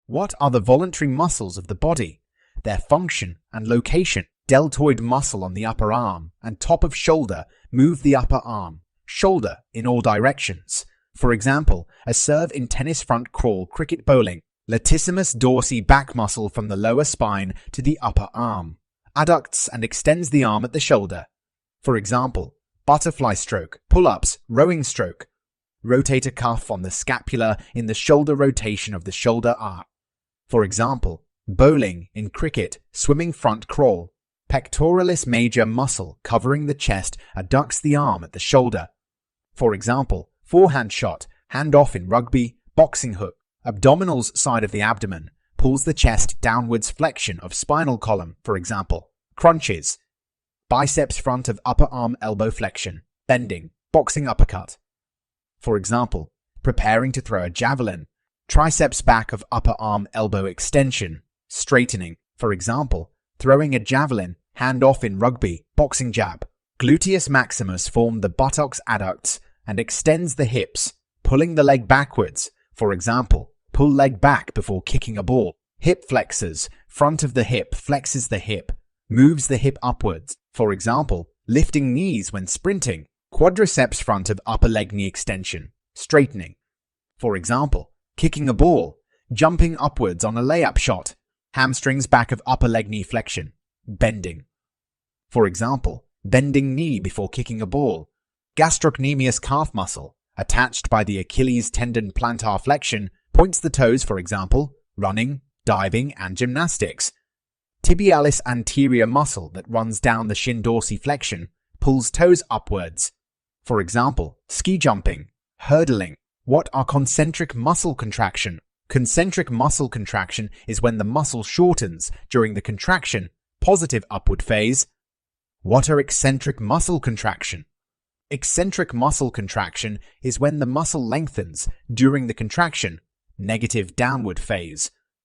What are the voluntary muscles of the body? Their function and location. Deltoid muscle on the upper arm and top of shoulder move the upper arm, shoulder in all directions. For example, a serve in tennis front crawl cricket bowling. Latissimus dorsi back muscle from the lower spine to the upper arm. Adducts and extends the arm at the shoulder. For example, butterfly stroke, pull-ups, rowing stroke. Rotator cuff on the scapula in the shoulder rotation of the shoulder arc. For example, bowling in cricket, swimming front crawl. Pectoralis major muscle covering the chest adducts the arm at the shoulder. For example, forehand shot, hand off in rugby, boxing hook. Abdominals side of the abdomen pulls the chest downwards, flexion of spinal column, for example, crunches. Biceps front of upper arm elbow flexion, bending, boxing uppercut. For example, preparing to throw a javelin. Triceps back of upper arm elbow extension, straightening. For example, throwing a javelin, hand off in rugby, boxing jab. Gluteus maximus form the buttocks adducts and extends the hips, pulling the leg backwards. For example, pull leg back before kicking a ball. Hip flexors, front of the hip flexes the hip, moves the hip upwards. For example, lifting knees when sprinting. Quadriceps front of upper leg knee extension, straightening. For example, kicking a ball, jumping upwards on a layup shot. Hamstrings back of upper leg knee flexion, bending. For example, bending knee before kicking a ball. Gastrocnemius calf muscle, attached by the Achilles tendon plantar flexion, points the toes, for example, running, diving, and gymnastics. Tibialis anterior muscle that runs down the shin dorsiflexion, pulls toes upwards. For example, ski jumping, hurdling. What are concentric muscle contraction? Concentric muscle contraction is when the muscle shortens during the contraction, positive upward phase. What are eccentric muscle contraction? Eccentric muscle contraction is when the muscle lengthens during the contraction, negative downward phase.